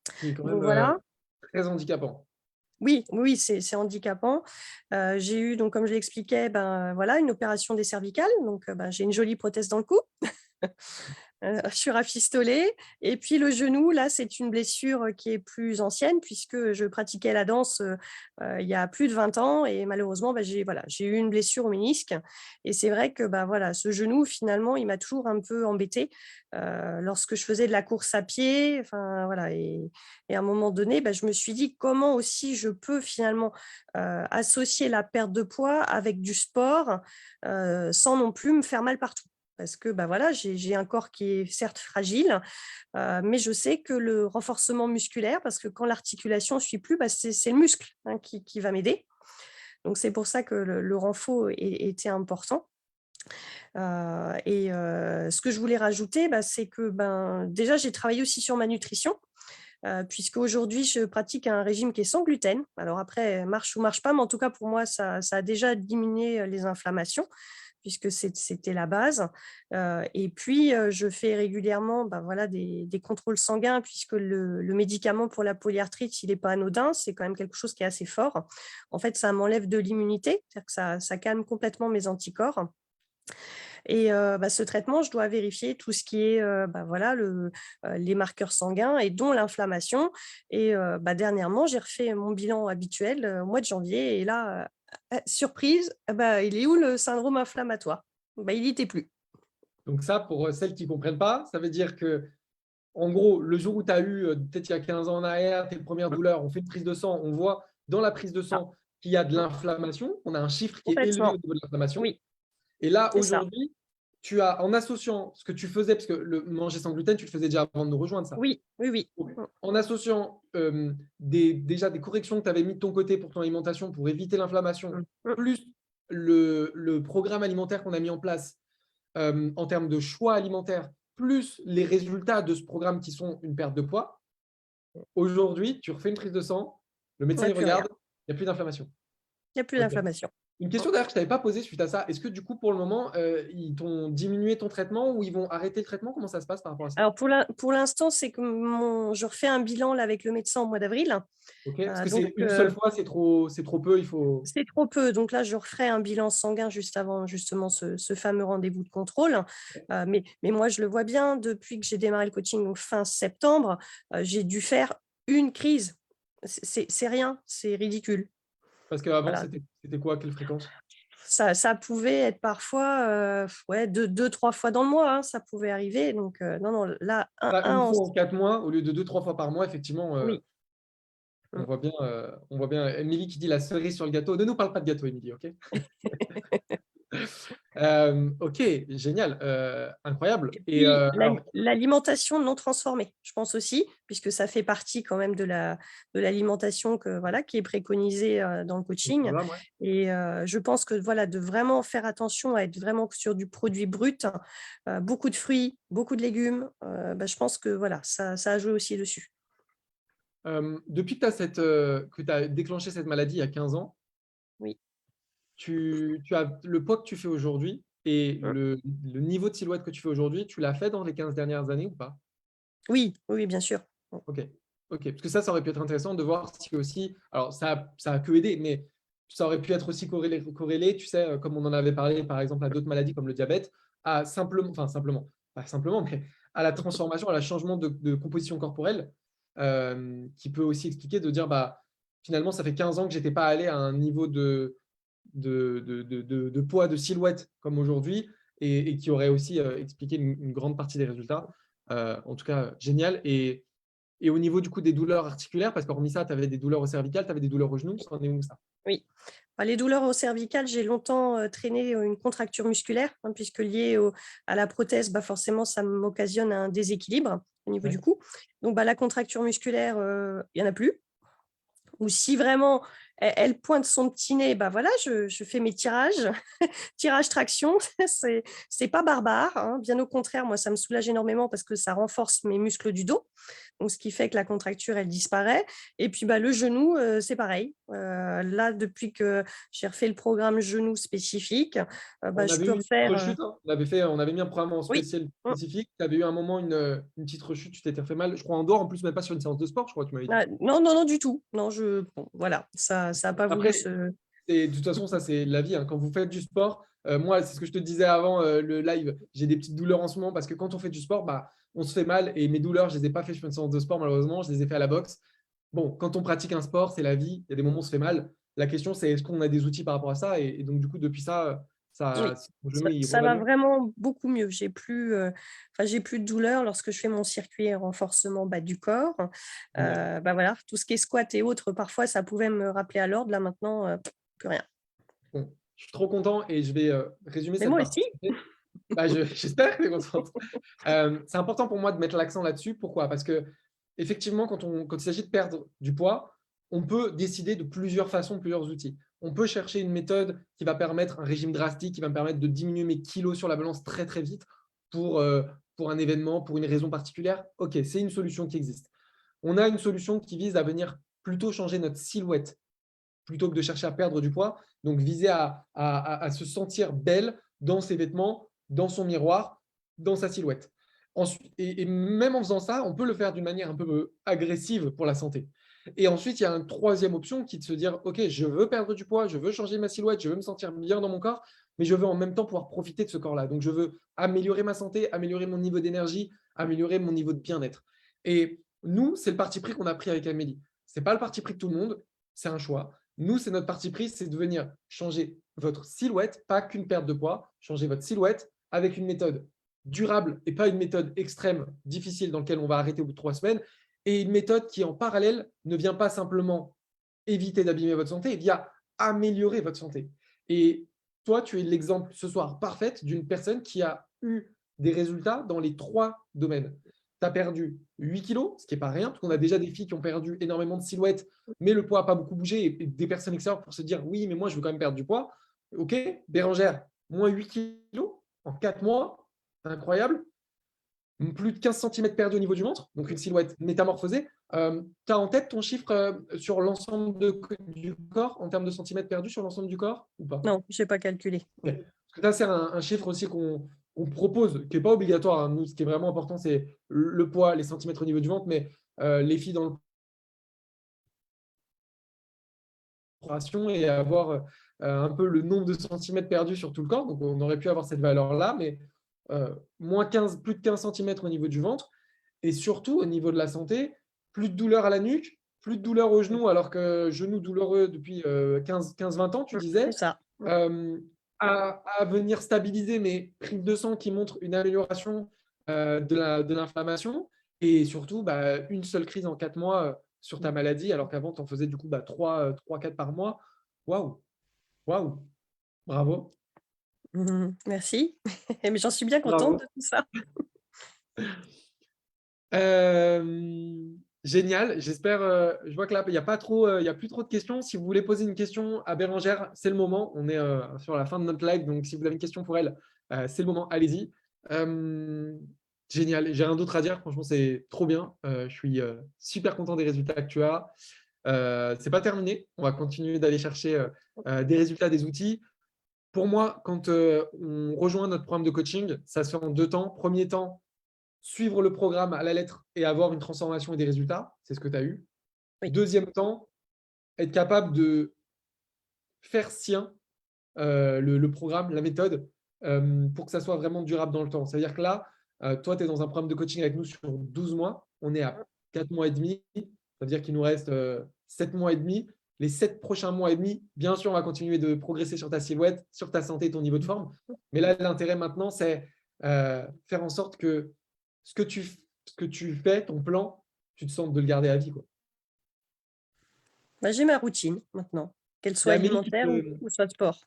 Ce qui est quand même Donc voilà. très handicapant. Oui, oui, c'est handicapant. J'ai eu donc comme je l'expliquais, ben, voilà, une opération des cervicales, donc ben, j'ai une jolie prothèse dans le cou. Je suis rafistolée et puis le genou, là, c'est une blessure, qui est plus ancienne puisque je pratiquais la danse, il y a plus de 20 ans et malheureusement, bah, j'ai eu une blessure au ménisque et c'est vrai que, bah, voilà, ce genou finalement, il m'a toujours un peu embêtée, lorsque je faisais de la course à pied, enfin voilà et à un moment donné, bah, je me suis dit: «Comment aussi je peux finalement, associer la perte de poids avec du sport, sans non plus me faire mal partout?» Parce que, bah, voilà, j'ai un corps qui est certes fragile, mais je sais que le renforcement musculaire parce que quand l'articulation ne suit plus, bah, c'est le muscle, hein, qui va m'aider. Donc c'est pour ça que le renfort était important, ce que je voulais rajouter, bah, c'est que, ben, déjà j'ai travaillé aussi sur ma nutrition, puisqu'aujourd'hui je pratique un régime qui est sans gluten. Alors après, marche ou marche pas, mais en tout cas pour moi ça a déjà diminué, les inflammations puisque c'était la base. Et puis, je fais régulièrement, bah, voilà, des contrôles sanguins puisque le médicament pour la polyarthrite, il est pas anodin, c'est quand même quelque chose qui est assez fort. En fait, ça m'enlève de l'immunité, c'est-à-dire que ça calme complètement mes anticorps et bah, ce traitement, je dois vérifier tout ce qui est, bah, voilà, les marqueurs sanguins et dont l'inflammation et bah, dernièrement, j'ai refait mon bilan habituel, au mois de janvier et là, surprise, bah, il est où le syndrome inflammatoire? Bah, il y était plus. Donc ça, pour celles qui ne comprennent pas, ça veut dire que en gros, le jour où tu as eu, peut-être il y a 15 ans en arrière, tes premières Mmh, douleurs, on fait une prise de sang, on voit dans la prise de ah, sang qu'il y a de mmh, l'inflammation, on a un chiffre qui est élevé au complètement. niveau de l'inflammation. Oui, Et là, c'est ça. aujourd'hui, tu as, en associant ce que tu faisais, parce que le manger sans gluten, tu le faisais déjà avant de nous rejoindre, ça. Oui, oui, oui. Donc, Mmh, en associant déjà des corrections que tu avais mis de ton côté pour ton alimentation pour éviter l'inflammation, mmh, mmh, plus le programme alimentaire qu'on a mis en place en termes de choix alimentaires, plus les résultats de ce programme qui sont une perte de poids, aujourd'hui, tu refais une prise de sang, le il médecin n'y a il plus rien. regarde, il n'y a plus d'inflammation. Il n'y a plus Ok. d'inflammation. Une Mmh. question d'ailleurs que je ne t'avais pas posée suite à ça. Est-ce que du coup, pour le moment, ils t'ont diminué ton traitement ou ils vont arrêter le traitement? Comment ça se passe par rapport à ça? Alors pour l'instant, c'est que je refais un bilan là avec le médecin au mois d'avril. Ok. Parce que Donc c'est une seule fois, c'est trop peu. Il faut. c'est trop peu. Donc là, je referai un bilan sanguin juste avant justement ce fameux rendez-vous de contrôle. Mais moi, je le vois bien depuis que j'ai démarré le coaching, donc fin septembre, j'ai dû faire une crise. C'est rien, c'est ridicule. Parce qu'avant, Voilà. c'était quoi? Quelle fréquence? Ça pouvait être parfois, ouais, 2-3 fois dans le mois, hein, ça pouvait arriver. Donc non, non, là, Là, un une en fois en 4 mois, au lieu de 2, 3 fois par mois, effectivement, oui. on Mmh. voit bien, Émilie qui dit la cerise sur le gâteau. Ne nous parle pas de gâteau, Émilie, ok? Ok, génial, incroyable. Et Et puis alors, l'alimentation non transformée, je pense aussi, puisque ça fait partie quand même de l'alimentation que voilà, qui est préconisée, dans le le coaching programme, ouais. et je pense que voilà, de vraiment faire attention à être vraiment sur du produit brut, beaucoup de fruits, beaucoup de légumes, bah, je pense que voilà, ça a joué aussi dessus. Depuis que tu as déclenché cette maladie il y a 15 ans, Oui. tu as le poids que tu fais aujourd'hui et Mmh. le niveau de silhouette que tu fais aujourd'hui, tu l'as fait dans les 15 dernières années ou pas? Oui, oui, oui, bien sûr. Mmh. Ok. Ok, parce que ça aurait pu être intéressant de voir si aussi, alors ça a que aidé, mais ça aurait pu être aussi corrélé, tu sais, comme on en avait parlé par exemple à d'autres maladies comme le diabète, à simplement, pas simplement, mais à la transformation, à la changement de composition corporelle, qui peut aussi expliquer de dire, bah, finalement, ça fait 15 ans que je n'étais pas allé à un niveau de poids, de silhouette comme aujourd'hui, et qui aurait aussi expliqué une grande partie des résultats. En tout cas, génial. Et au niveau du coup des douleurs articulaires, parce qu'hormis ça, tu avais des douleurs au cervical, tu avais des douleurs au genou, c'en est où ça? Oui. Bah, les douleurs au cervical, j'ai longtemps traîné une contracture musculaire, hein, puisque liée à la prothèse, bah, forcément, ça m'occasionne un déséquilibre au niveau Ouais. du cou. Donc, bah, la contracture musculaire, il n'y en a plus. Ou si vraiment elle pointe son petit nez, bah voilà, je fais mes tirages, tirage traction, c'est pas barbare, hein. Bien au contraire, moi, ça me soulage énormément parce que ça renforce mes muscles du dos. Donc, ce qui fait que la contracture, elle disparaît. Et puis, bah, le genou, c'est pareil. Là, depuis que j'ai refait le programme genou spécifique, bah, On je avait peux eu une petite refaire. rechute, hein. On avait mis un programme en Oui. spécial Mmh. spécifique. Tu avais eu un moment une petite rechute, tu t'étais fait mal, je crois en dehors, en plus, même pas sur une séance de sport, je crois, tu m'avais dit. Ah, non, non, non, du tout. Non, bon, voilà, ça a pas voulu Après, se. de toute façon, ça, c'est la vie, hein. Quand vous faites du sport, moi, c'est ce que je te disais avant le live, j'ai des petites douleurs en ce moment parce que quand on fait du sport, bah, on se fait mal et mes douleurs, je ne les ai pas fait sur une séance de sport, malheureusement, je les ai fait à la boxe. Bon, quand on pratique un sport, c'est la vie, il y a des moments où on se fait mal. La question, c'est est-ce qu'on a des outils par rapport à ça? Et donc, du coup, depuis ça, Oui, mon genou, il ça reva va bien. vraiment beaucoup mieux. J'ai plus de douleur lorsque je fais mon circuit renforcement bas du corps. Génial. Bah, voilà, tout ce qui est squat et autres, parfois, ça pouvait me rappeler à l'ordre. Là, maintenant, plus rien. Bon, je suis trop content et je vais résumer Mais cette moi partie. aussi. Bah, j'espère que tu es contente. C'est important pour moi de mettre l'accent là-dessus. Pourquoi? Parce que effectivement, quand il s'agit de perdre du poids, on peut décider de plusieurs façons, plusieurs outils. On peut chercher une méthode qui va permettre un régime drastique, qui va me permettre de diminuer mes kilos sur la balance très très vite pour, euh, pour un événement, pour une raison particulière. Ok, c'est une solution qui existe. On a une solution qui vise à venir plutôt changer notre silhouette plutôt que de chercher à perdre du poids. Donc, viser à se sentir belle dans ses vêtements, dans son miroir, dans sa silhouette. Ensuite, et même en faisant ça, on peut le faire d'une manière un peu agressive pour la santé. Et ensuite, il y a une troisième option qui est de se dire, OK, je veux perdre du poids, je veux changer ma silhouette, je veux me sentir bien dans mon corps, mais je veux en même temps pouvoir profiter de ce corps-là. Donc, je veux améliorer ma santé, améliorer mon niveau d'énergie, améliorer mon niveau de bien-être. Et nous, c'est le parti pris qu'on a pris avec Amélie. Ce n'est pas le parti pris de tout le monde, c'est un choix. Nous, c'est notre parti pris, c'est de venir changer votre silhouette, pas qu'une perte de poids, changer votre silhouette avec une méthode durable et pas une méthode extrême, difficile dans laquelle on va arrêter au bout de 3 semaines, et une méthode qui, en parallèle, ne vient pas simplement éviter d'abîmer votre santé, il vient améliorer votre santé. Et toi, tu es l'exemple ce soir parfaite d'une personne qui a eu des résultats dans les 3 domaines. Tu as perdu 8 kilos, ce qui n'est pas rien, parce qu'on a déjà des filles qui ont perdu énormément de silhouettes, mais le poids n'a pas beaucoup bougé, et des personnes extérieures pour se dire oui, mais moi, je veux quand même perdre du poids. Ok, Bérangère, moins 8 kilos en 4 mois, incroyable. Plus de 15 cm perdus au niveau du ventre, donc une silhouette métamorphosée. Tu as en tête ton chiffre sur l'ensemble du corps, en termes de centimètres perdus sur l'ensemble du corps ou pas? Non, je n'ai pas calculé. Okay. Parce que ça, c'est un chiffre aussi qu'on propose, qui n'est pas obligatoire, hein. Nous, ce qui est vraiment important, c'est le poids, les centimètres au niveau du ventre, mais les filles dans l'opération et avoir un peu le nombre de centimètres perdus sur tout le corps. Donc, on aurait pu avoir cette valeur-là, mais plus de 15 centimètres au niveau du ventre. Et surtout, au niveau de la santé, plus de douleur à la nuque, plus de douleur au genou, alors que genou douloureux depuis 15-20 ans, tu C'est disais. ça. Euh, à venir stabiliser mes prises de sang qui montrent une amélioration de l'inflammation. Et surtout, bah, une seule crise en 4 mois sur ta maladie, alors qu'avant, tu en faisais du coup 3-4 par mois. Waouh, waouh, bravo, Merci. Mais j'en suis bien contente de bravo. tout ça. Génial, j'espère. Je vois que là, il n'y a pas trop, il y a plus trop de questions. Si vous voulez poser une question à Bérangère, c'est le moment. On est sur la fin de notre live, donc si vous avez une question pour elle, c'est le moment. Allez-y. Euh, Génial, j'ai rien d'autre à dire. Franchement, c'est trop bien. Je suis super content des résultats que tu as. C'est pas terminé. On va continuer d'aller chercher des résultats, des outils. Pour moi, quand on rejoint notre programme de coaching, ça se fait en 2 temps. Premier temps, suivre le programme à la lettre et avoir une transformation et des résultats, c'est ce que tu as eu. Oui. Deuxième temps, être capable de faire sien le programme, la méthode, pour que ça soit vraiment durable dans le temps. C'est-à-dire que là, toi, tu es dans un programme de coaching avec nous sur 12 mois. On est à 4 mois et demi. Ça veut dire qu'il nous reste 7 mois et demi. Les 7 prochains mois et demi, bien sûr, on va continuer de progresser sur ta silhouette, sur ta santé, ton niveau de forme. Mais là, l'intérêt maintenant, c'est faire en sorte que ce que tu fais, ton plan, tu te sentes de le garder à vie, quoi. Bah, j'ai ma routine maintenant, qu'elle Il y soit a alimentaire ou soit sport.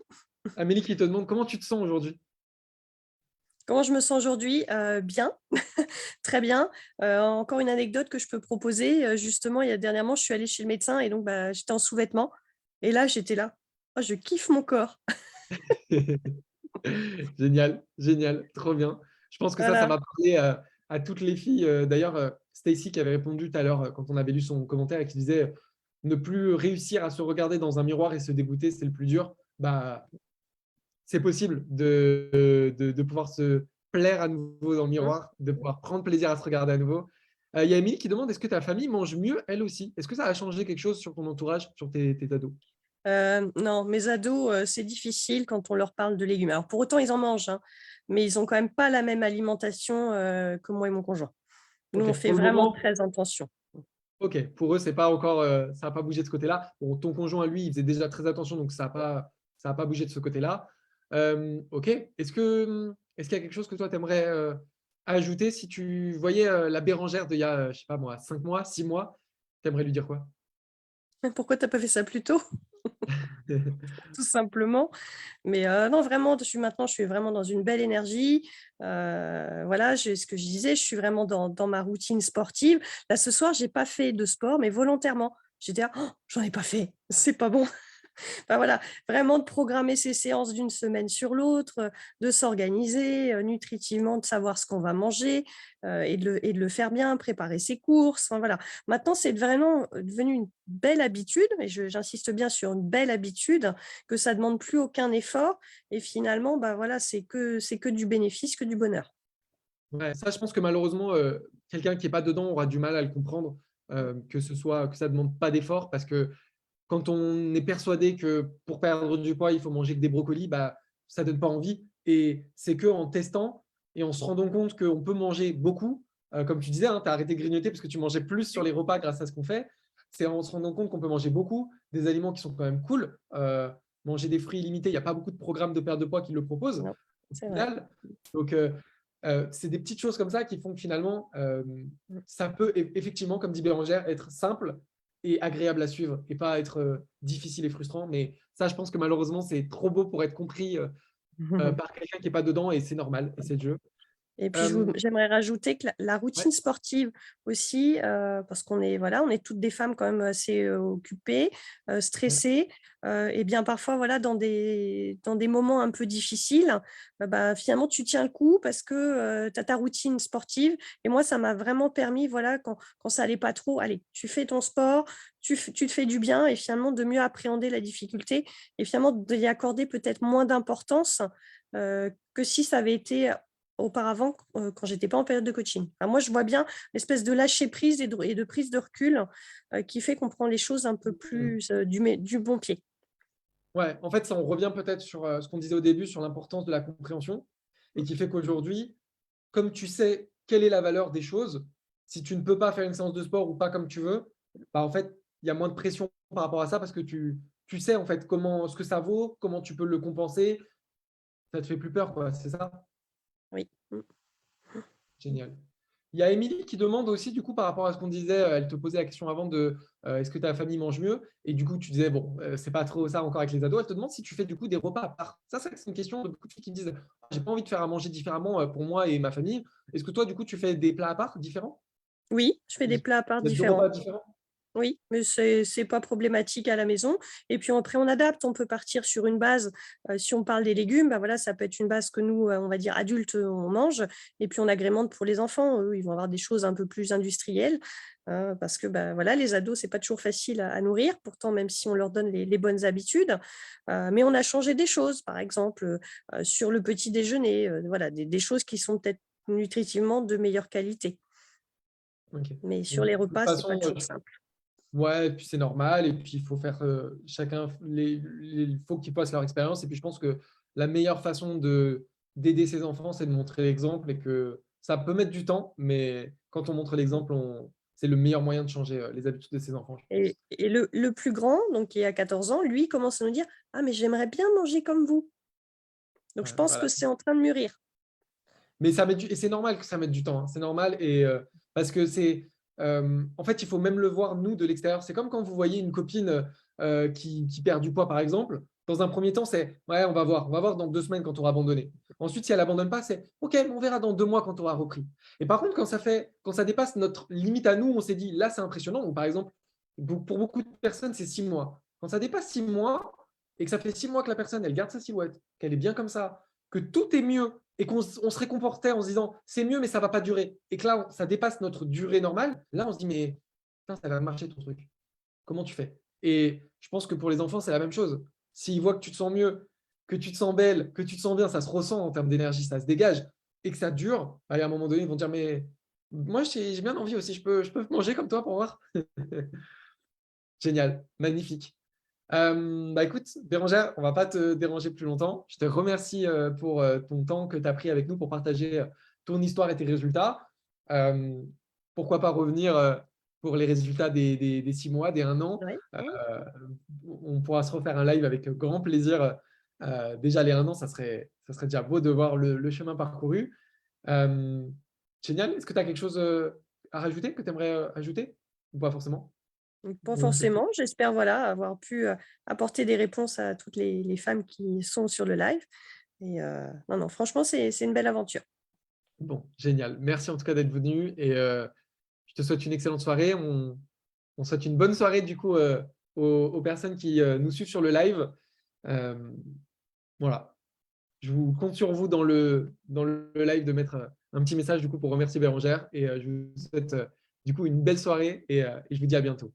Amélie qui te demande comment tu te sens aujourd'hui. Comment je me sens aujourd'hui? Bien, très bien. Encore une anecdote que je peux proposer. Justement, dernièrement, je suis allée chez le médecin et donc bah, j'étais en sous-vêtements. Et là, j'étais là. Oh, je kiffe mon corps. Génial, génial, trop bien. Je pense que ça Voilà. va parler à toutes les filles. D'ailleurs, Stacy qui avait répondu tout à l'heure quand on avait lu son commentaire et qui disait ne plus réussir à se regarder dans un miroir et se dégoûter, c'est le plus dur. Bah, c'est possible de pouvoir se plaire à nouveau dans le miroir, de pouvoir prendre plaisir à se regarder à nouveau. Il y a Émilie qui demande est-ce que ta famille mange mieux elle aussi? Est-ce que ça a changé quelque chose sur ton entourage, sur tes ados? Non, mes ados, c'est difficile quand on leur parle de légumes. Alors pour autant, ils en mangent, hein, mais ils ont quand même pas la même alimentation que moi et mon conjoint. Nous, Ok, on fait pour le vraiment moment, très attention. ok, pour eux, c'est pas encore, ça n'a pas bougé de ce côté-là. Bon, ton conjoint, lui, il faisait déjà très attention, donc ça a pas bougé de ce côté-là. Ok, est-ce qu'il y a quelque chose que toi, tu aimerais ajouter si tu voyais la Bérangère d'il y a, je sais pas moi, 5 mois, 6 mois, tu aimerais lui dire quoi? Pourquoi t'as pas fait ça plus tôt? Tout simplement. Mais non, vraiment, je suis vraiment dans une belle énergie. Voilà, ce que je disais, je suis vraiment dans ma routine sportive. Là, ce soir, j'ai pas fait de sport, mais volontairement. J'étais là: «Oh, j'en ai pas fait, c'est pas bon». Enfin, voilà, vraiment de programmer ses séances d'une semaine sur l'autre, de s'organiser, nutritivement, de savoir ce qu'on va manger, et de le faire bien, préparer ses courses, enfin voilà. Maintenant, c'est vraiment devenu une belle habitude et j'insiste bien sur une belle habitude, que ça demande plus aucun effort et finalement, bah, voilà, c'est que du bénéfice, que du bonheur. Ouais, ça, je pense que malheureusement, quelqu'un qui n'est pas dedans aura du mal à le comprendre, que ça ne demande pas d'effort parce que quand on est persuadé que pour perdre du poids, il faut manger que des brocolis, bah, ça ne donne pas envie. Et c'est qu'en testant et en se rendant compte qu'on peut manger beaucoup, comme tu disais, hein, tu as arrêté de grignoter parce que tu mangeais plus sur les repas grâce à ce qu'on fait. C'est en se rendant compte qu'on peut manger beaucoup, des aliments qui sont quand même cool. Manger des fruits illimités, il n'y a pas beaucoup de programmes de perte de poids qui le proposent Non, au c'est vrai. final. Donc, c'est des petites choses comme ça qui font que finalement, Mmh. ça peut effectivement, comme dit Bérangère, être simple et agréable à suivre et pas être difficile et frustrant. Mais ça, je pense que malheureusement, c'est trop beau pour être compris par quelqu'un qui n'est pas dedans et c'est normal et c'est le jeu. Et puis Euh, j'aimerais rajouter que la ouais, routine sportive aussi, parce qu'on est voilà, on est toutes des femmes quand même assez, occupées, ouais, stressées, et bien parfois voilà dans des moments un peu difficiles, bah, finalement tu tiens le coup parce que, tu as ta routine sportive et moi ça m'a vraiment permis voilà quand ça allait pas trop, allez, tu fais ton sport, tu te fais du bien et finalement de mieux appréhender la difficulté et finalement d'y accorder peut-être moins d'importance, que si ça avait été auparavant, quand j'étais pas en période de coaching. Enfin, moi, je vois bien l'espèce de lâcher prise et de prise de recul, qui fait qu'on prend les choses un peu plus, du bon pied. ouais. En fait, ça, on revient peut-être sur ce qu'on disait au début sur l'importance de la compréhension et qui fait qu'aujourd'hui, comme tu sais quelle est la valeur des choses, si tu ne peux pas faire une séance de sport ou pas comme tu veux, bah en fait, il y a moins de pression par rapport à ça parce que tu sais en fait ce que ça vaut, comment tu peux le compenser, ça te fait plus peur, quoi, c'est ça? Oui. Mmh. Génial. Il y a Émilie qui demande aussi, du coup, par rapport à ce qu'on disait, elle te posait la question avant de est-ce que ta famille mange mieux? Et du coup, tu disais, bon, c'est pas trop ça encore avec les ados. Elle te demande si tu fais du coup des repas à part. Ça, c'est une question de beaucoup de filles qui me disent, j'ai pas envie de faire à manger différemment pour moi et ma famille. Est-ce que toi, du coup, tu fais des plats à part différents? Oui, je fais Vous des plats à part vous êtes 2 différents. repas différents? Oui, mais c'est pas problématique à la maison et puis après on adapte. On peut partir sur une base, si on parle des légumes, bah, voilà, ça peut être une base que nous, on va dire adultes, on mange et puis on agrémente pour les enfants. Eux, ils vont avoir des choses un peu plus industrielles, parce que, bah, voilà, les ados, c'est pas toujours facile à nourrir. Pourtant, même si on leur donne les bonnes habitudes, mais on a changé des choses. Par exemple, sur le petit déjeuner, voilà, des choses qui sont peut-être nutritivement de meilleure qualité. Ok. Mais Donc, sur les de toute repas, c'est pas façon, toujours simple. ouais, et puis c'est normal. Et puis, il faut faire chacun, il faut qu'ils passent leur expérience. Et puis, je pense que la meilleure façon d'aider ses enfants, c'est de montrer l'exemple et que ça peut mettre du temps, mais quand on montre l'exemple, c'est le meilleur moyen de changer les habitudes de ses enfants, je pense. Et le plus grand, donc qui a 14 ans, lui commence à nous dire: «Ah mais j'aimerais bien manger comme vous». Donc je Ouais, pense que voilà. c'est en train de mûrir. Mais ça met et c'est normal que ça mette du temps, hein. C'est normal et parce que en fait, il faut même le voir nous de l'extérieur. C'est comme quand vous voyez une copine qui perd du poids, par exemple. Dans un premier temps, c'est ouais, on va voir dans 2 semaines quand on aura abandonné. Ensuite, si elle abandonne pas, c'est ok, on verra dans 2 mois quand on aura repris. Et par contre, quand ça dépasse notre limite à nous, on s'est dit là, c'est impressionnant. Donc, par exemple, pour beaucoup de personnes, c'est 6 mois. Quand ça dépasse 6 mois et que ça fait 6 mois que la personne, elle garde sa silhouette, qu'elle est bien comme ça, que tout est mieux et qu'on se réconfortait en se disant c'est mieux, mais ça ne va pas durer. Et que là, ça dépasse notre durée normale, là, on se dit mais putain, ça va marcher ton truc. Comment tu fais? Et je pense que pour les enfants, c'est la même chose. S'ils voient que tu te sens mieux, que tu te sens belle, que tu te sens bien, ça se ressent en termes d'énergie, ça se dégage et que ça dure, à un moment donné, ils vont dire mais moi, j'ai bien envie aussi, je peux manger comme toi pour voir. Génial, magnifique. Bah écoute, Bérangère, on va pas te déranger plus longtemps. Je te remercie pour ton temps que tu as pris avec nous pour partager ton histoire et tes résultats. Euh, Pourquoi pas revenir pour les résultats des 6 mois, des 1 an. Ouais. On pourra se refaire un live avec grand plaisir. Déjà les 1 an, ça serait déjà beau de voir le chemin parcouru. Euh, Génial. Est-ce que tu as quelque chose à rajouter, que tu aimerais ajouter? Ou pas forcément? Donc pas Ou c'est tout? forcément. J'espère, voilà, avoir pu, apporter des réponses à toutes les femmes qui sont sur le live et non, non, franchement, c'est une belle aventure. Bon, génial. Merci en tout cas d'être venu et je te souhaite une excellente soirée. On souhaite une bonne soirée du coup aux personnes qui nous suivent sur le live. Euh, voilà. Je vous compte sur vous dans le live de mettre un petit message du coup pour remercier Bérangère et je vous souhaite du coup une belle soirée et je vous dis à bientôt.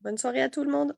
Bonne soirée à tout le monde.